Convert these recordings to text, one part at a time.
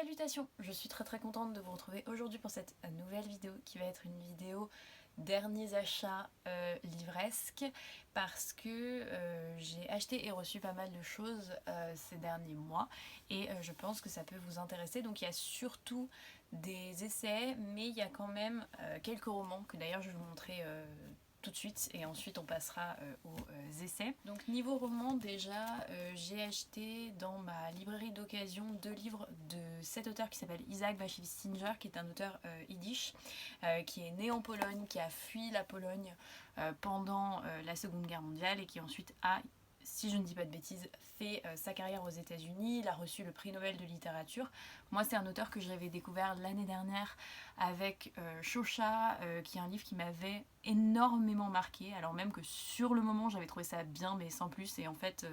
Salutations, je suis très contente de vous retrouver aujourd'hui pour cette nouvelle vidéo qui va être une vidéo derniers achats livresques parce que j'ai acheté et reçu pas mal de choses ces derniers mois et je pense que ça peut vous intéresser. Donc il y a surtout des essais mais il y a quand même quelques romans que d'ailleurs je vais vous montrer tout de suite et ensuite on passera aux essais. Donc niveau roman déjà j'ai acheté dans ma librairie d'occasion 2 livres de cet auteur qui s'appelle Isaac Bashevis-Singer, qui est un auteur yiddish qui est né en Pologne, qui a fui la Pologne pendant la Seconde Guerre mondiale et qui ensuite a, si je ne dis pas de bêtises, fait sa carrière aux États-Unis. Il a reçu le prix Nobel de littérature. Moi, c'est un auteur que j'avais découvert l'année dernière avec Shosha, qui est un livre qui m'avait énormément marqué, alors même que sur le moment j'avais trouvé ça bien mais sans plus, et en fait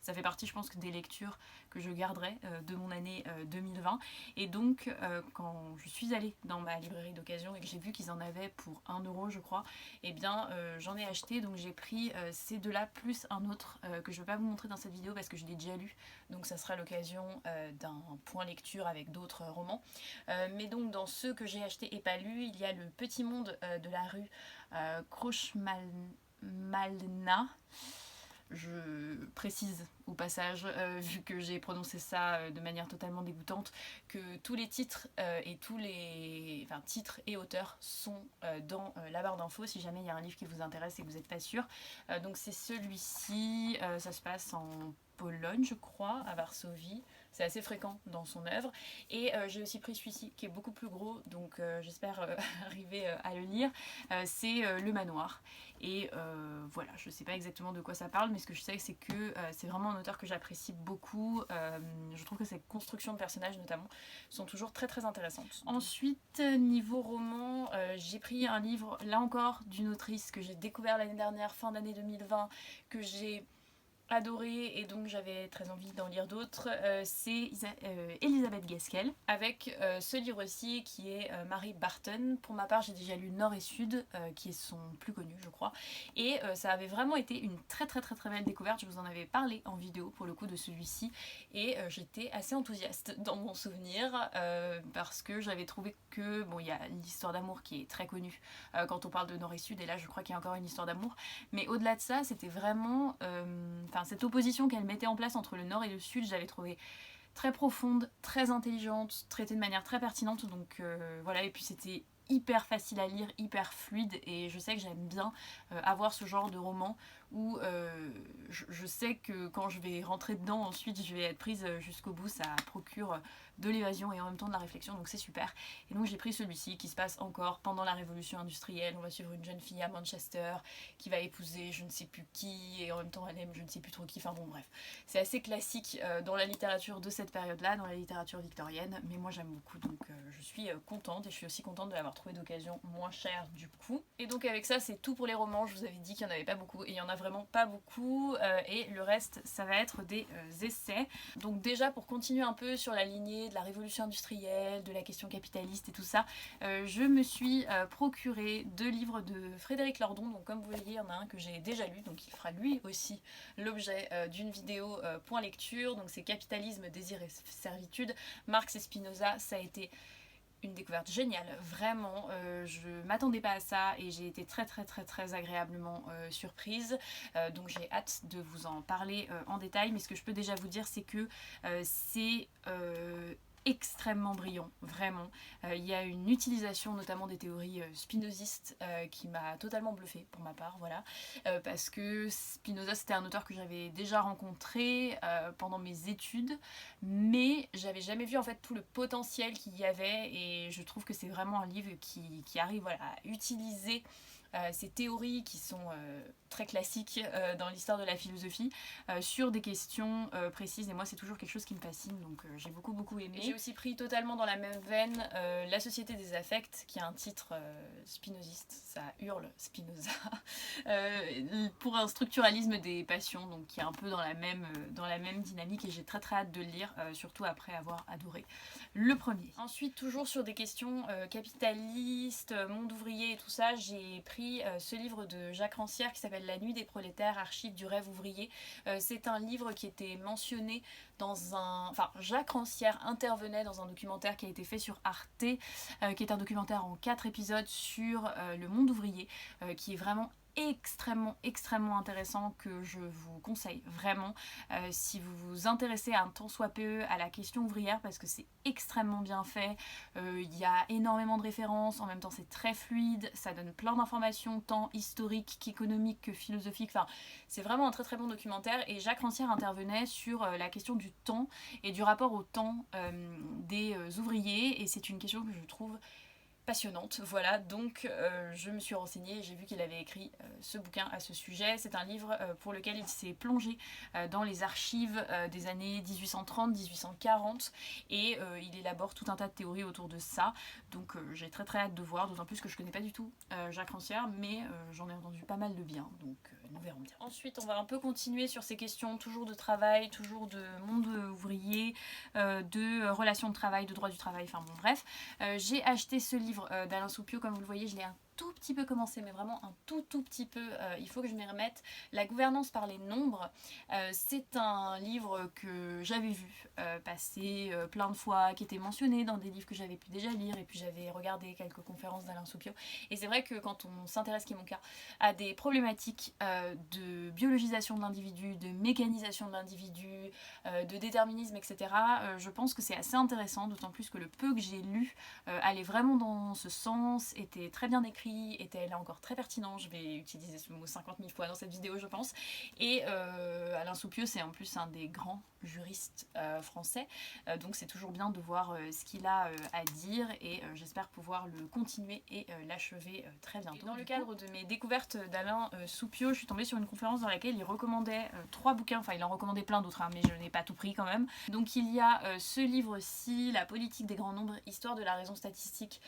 ça fait partie, je pense, des lectures que je garderai de mon année 2020. Et donc quand je suis allée dans ma librairie d'occasion et que j'ai vu qu'ils en avaient pour 1 € je crois, et bien j'en ai acheté. Donc j'ai pris ces deux-là plus un autre que je ne vais pas vous montrer dans cette vidéo parce que je l'ai déjà lu, donc ça sera l'occasion d'un point lecture avec d'autres romans. Mais donc dans ceux que j'ai achetés et pas lus, il y a Le Petit Monde de la rue Krochmalna. Je précise au passage, vu que j'ai prononcé ça de manière totalement dégoûtante, que tous les titres et tous les titres et auteurs sont dans la barre d'infos si jamais il y a un livre qui vous intéresse et que vous n'êtes pas sûr. Donc c'est celui-ci, ça se passe en Pologne je crois, à Varsovie. C'est assez fréquent dans son œuvre. Et j'ai aussi pris celui-ci qui est beaucoup plus gros, donc j'espère arriver à le lire. C'est Le Manoir. Et voilà, je sais pas exactement de quoi ça parle, mais ce que je sais c'est que c'est vraiment un auteur que j'apprécie beaucoup. Je trouve que ses constructions de personnages notamment sont toujours très intéressantes. Ensuite, niveau roman, j'ai pris un livre, là encore, d'une autrice que j'ai découvert l'année dernière, fin d'année 2020, que j'ai adoré et donc j'avais très envie d'en lire d'autres. C'est Elisabeth Gaskell avec ce livre-ci qui est Mary Barton. Pour ma part, j'ai déjà lu Nord et Sud qui sont plus connus je crois, et ça avait vraiment été une très belle découverte. Je vous en avais parlé en vidéo pour le coup de celui-ci et j'étais assez enthousiaste dans mon souvenir parce que j'avais trouvé que, bon, il y a l'histoire d'amour qui est très connue quand on parle de Nord et Sud, et là je crois qu'il y a encore une histoire d'amour, mais au-delà de ça c'était vraiment cette opposition qu'elle mettait en place entre le Nord et le Sud, j'avais trouvé très profonde, très intelligente, traitée de manière très pertinente. Donc voilà, et puis c'était hyper facile à lire, hyper fluide, et je sais que j'aime bien avoir ce genre de roman où je sais que quand je vais rentrer dedans ensuite je vais être prise jusqu'au bout. Ça procure de l'évasion et en même temps de la réflexion, donc c'est super. Et donc j'ai pris celui-ci qui se passe encore pendant la révolution industrielle. On va suivre une jeune fille à Manchester qui va épouser je ne sais plus qui et en même temps elle aime je ne sais plus trop qui, enfin bon bref. C'est assez classique dans la littérature de cette période-là, dans la littérature victorienne, mais moi j'aime beaucoup, donc je suis contente, et je suis aussi contente de l'avoir trouvé d'occasion moins cher du coup. Et donc avec ça c'est tout pour les romans. Je vous avais dit qu'il n'y en avait pas beaucoup et il y en a vraiment pas beaucoup, et le reste ça va être des essais. Donc déjà, pour continuer un peu sur la lignée de la révolution industrielle, de la question capitaliste et tout ça, je me suis procuré 2 livres de Frédéric Lordon. Donc comme vous voyez, il y en a un que j'ai déjà lu, donc il fera lui aussi l'objet d'une vidéo point lecture. Donc c'est Capitalisme, désir et servitude, Marx et Spinoza. Ça a été une découverte géniale, vraiment. Je m'attendais pas à ça et j'ai été très agréablement surprise. Donc j'ai hâte de vous en parler en détail, mais ce que je peux déjà vous dire c'est que c'est extrêmement brillant, vraiment. Il y a une utilisation notamment des théories spinozistes qui m'a totalement bluffée pour ma part, voilà. Parce que Spinoza c'était un auteur que j'avais déjà rencontré pendant mes études, mais j'avais jamais vu en fait tout le potentiel qu'il y avait, et je trouve que c'est vraiment un livre qui arrive, voilà, à utiliser ces théories qui sont très classiques dans l'histoire de la philosophie sur des questions précises, et moi c'est toujours quelque chose qui me fascine, donc j'ai beaucoup aimé. J'ai aussi pris totalement dans la même veine La Société des affects, qui a un titre spinoziste, ça hurle Spinoza, pour un structuralisme des passions, donc qui est un peu dans la même dynamique, et j'ai très hâte de le lire, surtout après avoir adoré le premier. Ensuite, toujours sur des questions capitalistes, monde ouvrier et tout ça, j'ai pris écrit ce livre de Jacques Rancière qui s'appelle La nuit des prolétaires, archives du rêve ouvrier. C'est un livre qui était mentionné dans un... Enfin, Jacques Rancière intervenait dans un documentaire qui a été fait sur Arte, qui est un documentaire en 4 épisodes sur le monde ouvrier, qui est vraiment extrêmement intéressant, que je vous conseille vraiment si vous vous intéressez un tant soit peu à la question ouvrière, parce que c'est extrêmement bien fait, il y a énormément de références, en même temps c'est très fluide, ça donne plein d'informations tant historiques qu'économiques que philosophiques, enfin c'est vraiment un très bon documentaire. Et Jacques Rancière intervenait sur la question du temps et du rapport au temps des ouvriers, et c'est une question que je trouve passionnante. Voilà, donc je me suis renseignée et j'ai vu qu'il avait écrit ce bouquin à ce sujet. C'est un livre pour lequel il s'est plongé dans les archives des années 1830-1840 et il élabore tout un tas de théories autour de ça. Donc j'ai très hâte de voir, d'autant plus que je connais pas du tout Jacques Rancière, mais j'en ai entendu pas mal de bien, donc nous verrons bien. Ensuite, on va un peu continuer sur ces questions toujours de travail, toujours de monde ouvrier, de relations de travail, de droit du travail, enfin bon bref. J'ai acheté ce livre d'Alain Soupiot, comme vous le voyez, je l'ai un tout petit peu commencé, mais vraiment un tout petit peu, il faut que je m'y remette. La gouvernance par les nombres, c'est un livre que j'avais vu passer plein de fois, qui était mentionné dans des livres que j'avais pu déjà lire, et puis j'avais regardé quelques conférences d'Alain Soupiot. Et c'est vrai que quand on s'intéresse, qui est mon cas, à des problématiques de biologisation de l'individu, de mécanisation de l'individu, de déterminisme, etc., je pense que c'est assez intéressant, d'autant plus que le peu que j'ai lu allait vraiment dans ce sens, était très bien écrit, était là encore très pertinent. Je vais utiliser ce mot 50 000 fois dans cette vidéo, je pense. Et Alain Soupiot, c'est en plus un des grands juristes français, donc c'est toujours bien de voir ce qu'il a à dire, et j'espère pouvoir le continuer et l'achever très bientôt. Et dans le cadre de mes découvertes d'Alain Soupiot, je suis tombée sur une conférence dans laquelle il recommandait 3 bouquins, enfin il en recommandait plein d'autres, hein, mais je n'ai pas tout pris quand même. Donc il y a ce livre-ci, La politique des grands nombres, histoire de la raison statistique,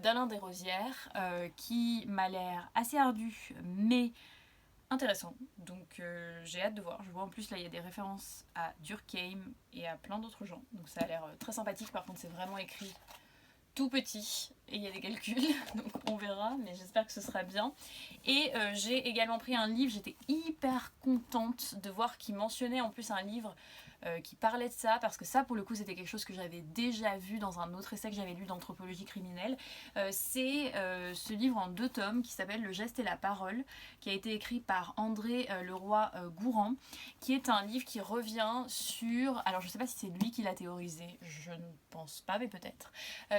d'Alain Desrosières, qui m'a l'air assez ardu, mais intéressant, donc j'ai hâte de voir. Je vois en plus là il y a des références à Durkheim et à plein d'autres gens, donc ça a l'air très sympathique. Par contre c'est vraiment écrit tout petit et il y a des calculs, donc on verra, mais j'espère que ce sera bien. Et j'ai également pris un livre, j'étais hyper contente de voir qu'il mentionnait en plus un livre qui parlait de ça, parce que ça pour le coup c'était quelque chose que j'avais déjà vu dans un autre essai que j'avais lu d'anthropologie criminelle. C'est ce livre en 2 tomes qui s'appelle Le geste et la parole, qui a été écrit par André Leroy-Gourand, qui est un livre qui revient sur, alors je sais pas si c'est lui qui l'a théorisé, je ne pense pas, mais peut-être,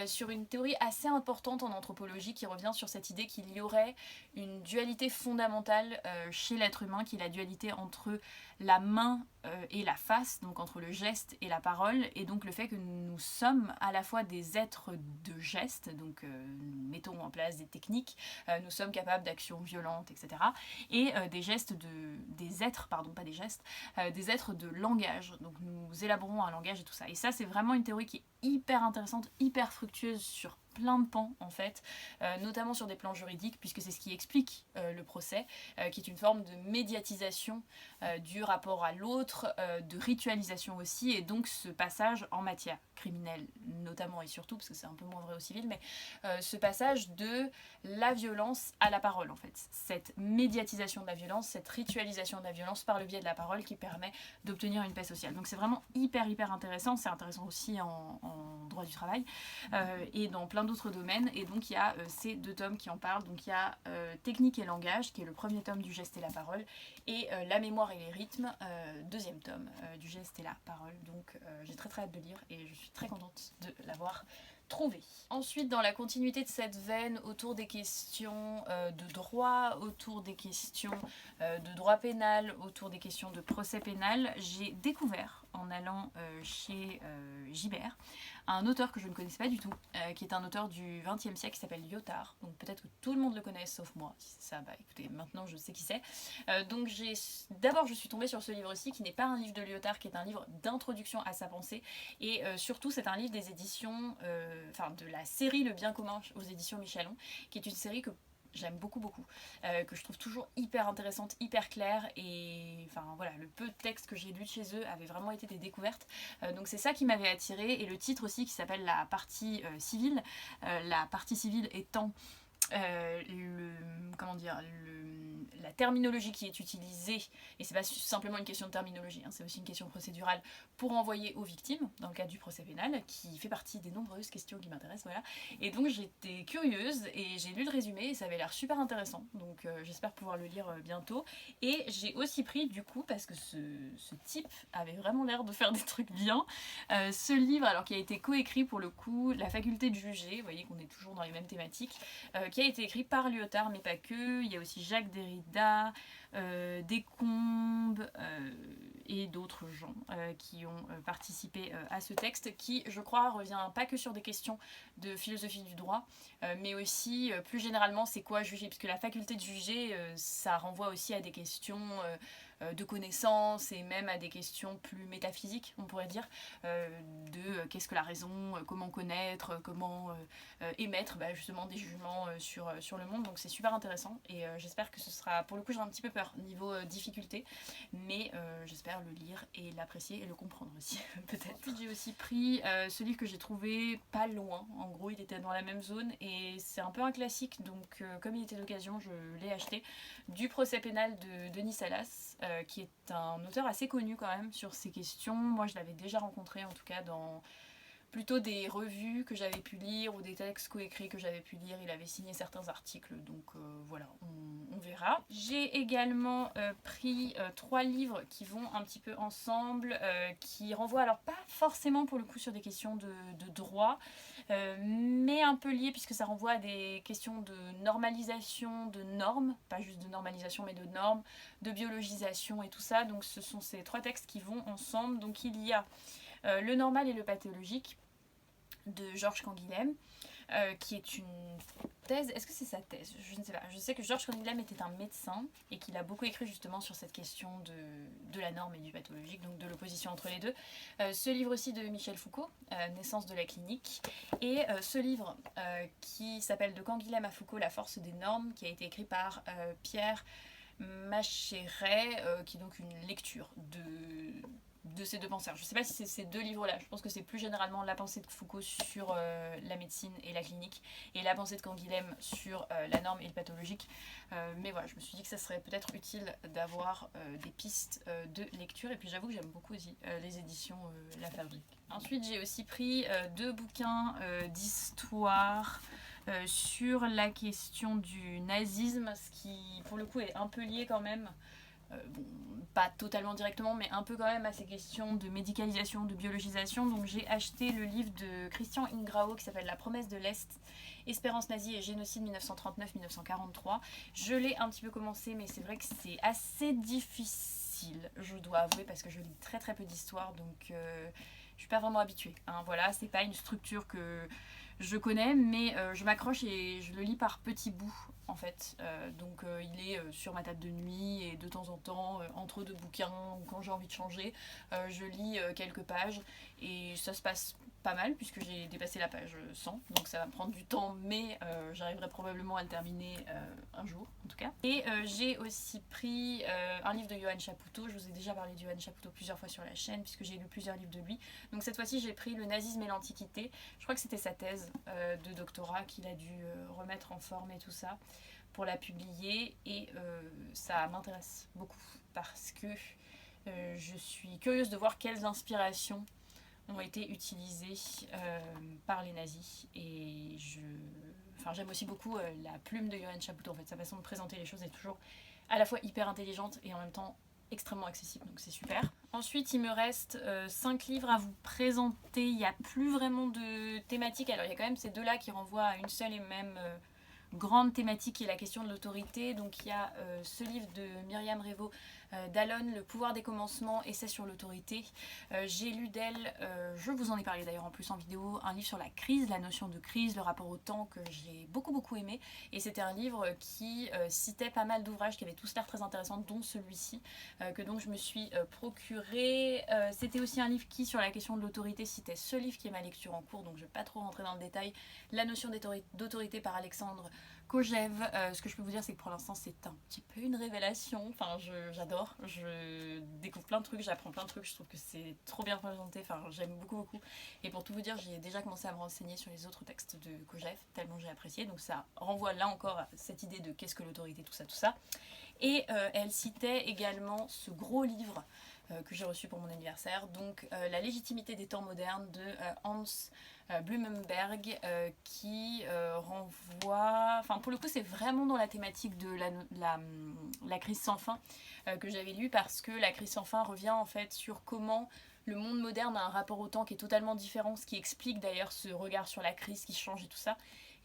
sur une théorie assez importante en anthropologie qui revient sur cette idée qu'il y aurait une dualité fondamentale chez l'être humain, qui est la dualité entre la main et la face, donc entre le geste et la parole, et donc le fait que nous sommes à la fois des êtres de geste, donc nous mettons en place des techniques, nous sommes capables d'actions violentes, etc., et des êtres, pardon, pas des gestes, des êtres de langage, donc nous élaborons un langage et tout ça. Et ça c'est vraiment une théorie qui est hyper intéressante, hyper fructueuse sur plein de pans en fait, notamment sur des plans juridiques, puisque c'est ce qui explique le procès, qui est une forme de médiatisation du rapport à l'autre, de ritualisation aussi, et donc ce passage en matière criminelle notamment et surtout, parce que c'est un peu moins vrai au civil, mais ce passage de la violence à la parole en fait, cette médiatisation de la violence, cette ritualisation de la violence par le biais de la parole qui permet d'obtenir une paix sociale. Donc c'est vraiment hyper intéressant, c'est intéressant aussi en droit du travail et dans plein d'autres domaines, et donc il y a ces 2 tomes qui en parlent. Donc il y a Technique et langage, qui est le premier tome du geste et la parole, et La mémoire et les rythmes, 2e tome du geste et la parole. Donc j'ai très hâte de lire et je suis très contente de l'avoir trouvé. Ensuite, dans la continuité de cette veine autour des questions de droit, autour des questions de droit pénal, autour des questions de procès pénal, j'ai découvert en allant chez Gibert un auteur que je ne connaissais pas du tout, qui est un auteur du XXe siècle qui s'appelle Lyotard. Donc peut-être que tout le monde le connaît sauf moi. Si c'est ça, bah écoutez, maintenant je sais qui c'est. Donc d'abord je suis tombée sur ce livre-ci, qui n'est pas un livre de Lyotard, qui est un livre d'introduction à sa pensée, et surtout c'est un livre des éditions, de la série Le Bien commun aux éditions Michelon, qui est une série que j'aime beaucoup, que je trouve toujours hyper intéressante, hyper claire, et enfin voilà, le peu de textes que j'ai lus de chez eux avaient vraiment été des découvertes, donc c'est ça qui m'avait attirée. Et le titre aussi, qui s'appelle La partie civile, la partie civile étant comment dire, la terminologie qui est utilisée, et c'est pas simplement une question de terminologie, hein, c'est aussi une question procédurale, pour envoyer aux victimes, dans le cadre du procès pénal, qui fait partie des nombreuses questions qui m'intéressent, voilà. Et donc j'étais curieuse, et j'ai lu le résumé, et ça avait l'air super intéressant, donc j'espère pouvoir le lire bientôt. Et j'ai aussi pris, du coup, parce que ce type avait vraiment l'air de faire des trucs bien, ce livre, alors qui a été coécrit pour le coup, La faculté de juger, vous voyez qu'on est toujours dans les mêmes thématiques, qui a été écrit par Lyotard, mais pas que. Il y a aussi Jacques Derrida, Descombes et d'autres gens qui ont participé à ce texte, qui, je crois, revient pas que sur des questions de philosophie du droit, mais aussi, plus généralement, c'est quoi juger, puisque la faculté de juger, ça renvoie aussi à des questions de connaissances et même à des questions plus métaphysiques, on pourrait dire, de qu'est-ce que la raison, comment connaître, comment émettre justement des jugements sur le monde. Donc c'est super intéressant et j'espère que ce sera, pour le coup j'ai un petit peu peur niveau difficulté, mais j'espère le lire et l'apprécier et le comprendre aussi peut-être. Ensuite j'ai aussi pris ce livre que j'ai trouvé pas loin, en gros il était dans la même zone et c'est un peu un classique, donc comme il était d'occasion je l'ai acheté, du procès pénal de Denis Salas, qui est un auteur assez connu quand même sur ces questions. Moi je l'avais déjà rencontré en tout cas dans plutôt des revues que j'avais pu lire ou des textes coécrits que j'avais pu lire. Il avait signé certains articles, donc voilà, on verra. J'ai également pris 3 livres qui vont un petit peu ensemble, qui renvoient alors pas forcément pour le coup sur des questions de droit, mais un peu liées puisque ça renvoie à des questions de normalisation de normes, pas juste de normalisation mais de normes, de biologisation et tout ça. Donc ce sont ces 3 textes qui vont ensemble. Donc il y a Le normal et le pathologique de Georges Canguilhem, qui est une thèse. Est-ce que c'est sa thèse? Je ne sais pas. Je sais que Georges Canguilhem était un médecin et qu'il a beaucoup écrit justement sur cette question de la norme et du pathologique, donc de l'opposition entre les deux. Ce livre aussi de Michel Foucault, Naissance de la clinique, et ce livre qui s'appelle De Canguilhem à Foucault, La force des normes, qui a été écrit par Pierre Macheret, qui est donc une lecture de ces 2 penseurs. Je ne sais pas si c'est ces 2 livres-là. Je pense que c'est plus généralement la pensée de Foucault sur la médecine et la clinique et la pensée de Canguilhem sur la norme et le pathologique. Mais voilà, je me suis dit que ça serait peut-être utile d'avoir des pistes de lecture. Et puis j'avoue que j'aime beaucoup aussi les éditions La Fabrique. Ensuite, j'ai aussi pris 2 bouquins d'histoire sur la question du nazisme, ce qui pour le coup est un peu lié quand même. Bon, pas totalement directement, mais un peu quand même à ces questions de médicalisation, de biologisation. Donc j'ai acheté le livre de Christian Ingrao qui s'appelle La promesse de l'Est, Espérance nazie et génocide 1939-1943. Je l'ai un petit peu commencé, mais c'est vrai que c'est assez difficile, je dois avouer, parce que je lis très très peu d'histoire, donc je suis pas vraiment habituée. Hein, voilà, c'est pas une structure que je connais, mais je m'accroche et je le lis par petits bouts en fait. Donc il est sur ma table de nuit et de temps en temps, entre 2 bouquins ou quand j'ai envie de changer, je lis quelques pages et ça se passe pas mal puisque j'ai dépassé la page 100, donc ça va me prendre du temps, mais j'arriverai probablement à le terminer un jour en tout cas. Et j'ai aussi pris un livre de Yoann Chapoutot. Je vous ai déjà parlé de Yoann Chapoutot plusieurs fois sur la chaîne puisque j'ai lu plusieurs livres de lui. Donc cette fois-ci j'ai pris Le nazisme et l'Antiquité. Je crois que c'était sa thèse de doctorat qu'il a dû remettre en forme et tout ça pour la publier, et ça m'intéresse beaucoup parce que je suis curieuse de voir quelles inspirations ont été utilisées par les nazis, et j'aime aussi beaucoup la plume de Yoann Chapoutot. En fait, sa façon de présenter les choses est toujours à la fois hyper intelligente et en même temps extrêmement accessible, donc c'est super. Ensuite, il me reste 5 livres à vous présenter. Il n'y a plus vraiment de thématique. Alors, il y a quand même ces 2-là qui renvoient à une seule et même grande thématique qui est la question de l'autorité. Donc, il y a ce livre de Myriam Revaud, d'Alon, Le pouvoir des commencements, essai sur l'autorité. J'ai lu d'elle, je vous en ai parlé d'ailleurs en plus en vidéo, un livre sur la crise, la notion de crise, le rapport au temps, que j'ai beaucoup aimé. Et c'était un livre qui citait pas mal d'ouvrages qui avaient tous l'air très intéressants, dont celui-ci, que donc je me suis procuré. C'était aussi un livre qui, sur la question de l'autorité, citait ce livre qui est ma lecture en cours, donc je ne vais pas trop rentrer dans le détail. La notion d'autorité par Alexandre Kojève. Ce que je peux vous dire, c'est que pour l'instant c'est un petit peu une révélation. Enfin, j'adore j'adore, je découvre plein de trucs, j'apprends plein de trucs, je trouve que c'est trop bien représenté, enfin j'aime beaucoup. Et pour tout vous dire, j'ai déjà commencé à me renseigner sur les autres textes de Kojève, tellement j'ai apprécié, donc ça renvoie là encore à cette idée de qu'est-ce que l'autorité, tout ça. Et elle citait également ce gros livre que j'ai reçu pour mon anniversaire, donc La légitimité des temps modernes de Hans Blumenberg, qui renvoie, enfin pour le coup c'est vraiment dans la thématique de la crise sans fin que j'avais lu, parce que la crise sans fin revient en fait sur comment le monde moderne a un rapport au temps qui est totalement différent, ce qui explique d'ailleurs ce regard sur la crise qui change et tout ça.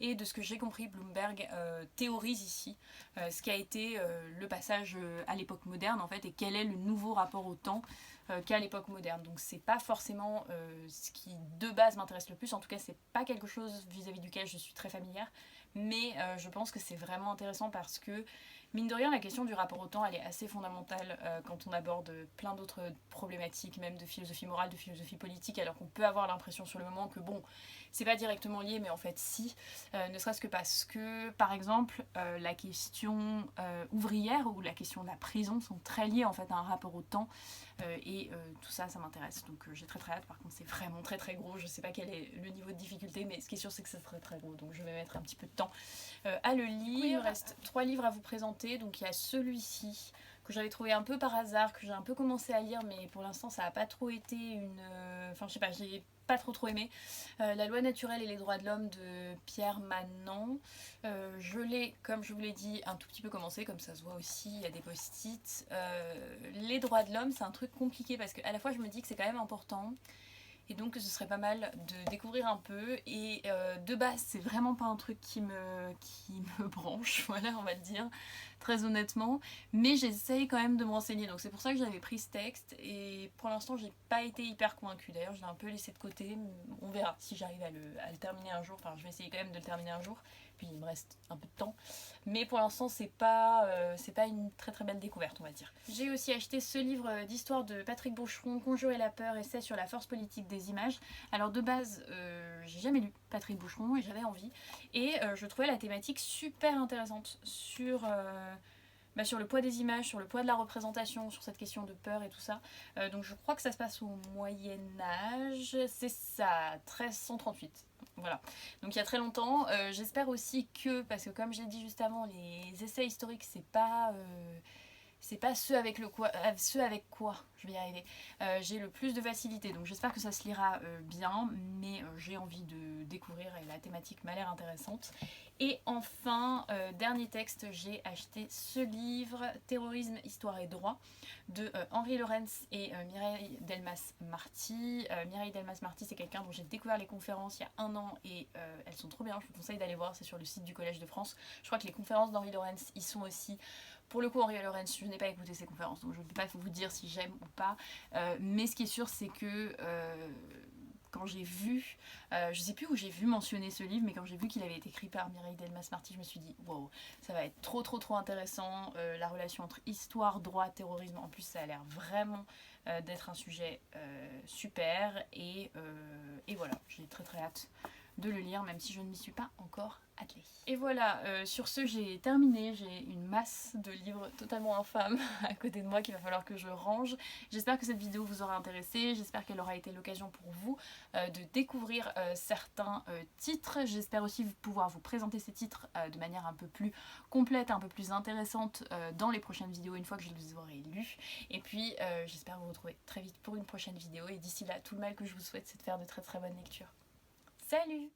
Et de ce que j'ai compris, Bloomberg théorise ici ce qu'a été le passage à l'époque moderne en fait, et quel est le nouveau rapport au temps qu'à l'époque moderne. Donc c'est pas forcément ce qui de base m'intéresse le plus, en tout cas c'est pas quelque chose vis-à-vis duquel je suis très familière, mais je pense que c'est vraiment intéressant parce que mine de rien, la question du rapport au temps, elle est assez fondamentale quand on aborde plein d'autres problématiques, même de philosophie morale, de philosophie politique, alors qu'on peut avoir l'impression sur le moment que bon, c'est pas directement lié, mais en fait si, ne serait-ce que parce que, par exemple, la question ouvrière ou la question de la prison sont très liées en fait à un rapport au temps, et tout ça, ça m'intéresse, donc j'ai très hâte. Par contre, c'est vraiment très gros, je sais pas quel est le niveau de difficulté, mais ce qui est sûr, c'est que c'est très gros, donc je vais mettre un petit peu de temps à le lire. Il me reste 3 livres à vous présenter, donc il y a celui-ci que j'avais trouvé un peu par hasard, que j'ai un peu commencé à lire, mais pour l'instant ça n'a pas trop été une... Enfin je sais pas, j'ai pas trop aimé. La loi naturelle et les droits de l'homme de Pierre Manant. Je l'ai, comme je vous l'ai dit, un tout petit peu commencé, comme ça se voit aussi, il y a des post-it. Les droits de l'homme, c'est un truc compliqué parce qu'à la fois je me dis que c'est quand même important, et donc ce serait pas mal de découvrir un peu, et de base c'est vraiment pas un truc qui me branche, voilà, on va le dire très honnêtement, mais j'essaye quand même de me renseigner, donc c'est pour ça que j'avais pris ce texte, et pour l'instant j'ai pas été hyper convaincue, d'ailleurs je l'ai un peu laissé de côté, on verra si j'arrive à le terminer un jour, enfin je vais essayer quand même de le terminer un jour, puis il me reste un peu de temps, mais pour l'instant c'est pas une très belle découverte, on va dire. J'ai aussi acheté ce livre d'histoire de Patrick Boucheron, Conjurer la peur, essai sur la force politique des images. Alors de base, j'ai jamais lu Patrick Boucheron et j'avais envie, et je trouvais la thématique super intéressante sur le poids des images, sur le poids de la représentation, sur cette question de peur et tout ça. Donc je crois que ça se passe au Moyen-Âge, c'est ça, 1338. Voilà, donc il y a très longtemps. J'espère aussi que, parce que comme j'ai dit juste avant, les essais historiques, c'est pas ceux avec quoi je vais y arriver, j'ai le plus de facilité, donc j'espère que ça se lira bien, mais j'ai envie de découvrir et la thématique m'a l'air intéressante. Et enfin, dernier texte, j'ai acheté ce livre, Terrorisme, Histoire et Droit, de Henri Laurens et Mireille Delmas-Marty. Mireille Delmas-Marty, c'est quelqu'un dont j'ai découvert les conférences il y a 1 an, et elles sont trop bien, je vous conseille d'aller voir, c'est sur le site du Collège de France. Je crois que les conférences d'Henri Laurens y sont aussi. Pour le coup, Henri Laurens, je n'ai pas écouté ses conférences, donc je ne peux pas vous dire si j'aime ou pas. Mais ce qui est sûr, c'est que quand j'ai vu, je sais plus où j'ai vu mentionner ce livre, mais quand j'ai vu qu'il avait été écrit par Mireille Delmas-Marty, je me suis dit wow, ça va être trop intéressant. La relation entre histoire, droit, terrorisme, en plus ça a l'air vraiment d'être un sujet super, et voilà, j'ai très hâte de le lire, même si je ne m'y suis pas encore attelée. Et voilà, sur ce j'ai terminé, j'ai une masse de livres totalement infâmes à côté de moi qu'il va falloir que je range. J'espère que cette vidéo vous aura intéressé, j'espère qu'elle aura été l'occasion pour vous de découvrir certains titres. J'espère aussi pouvoir vous présenter ces titres de manière un peu plus complète, un peu plus intéressante dans les prochaines vidéos une fois que je les aurai lus. Et puis j'espère vous retrouver très vite pour une prochaine vidéo, et d'ici là, tout le mal que je vous souhaite, c'est de faire de très bonnes lectures. Salut!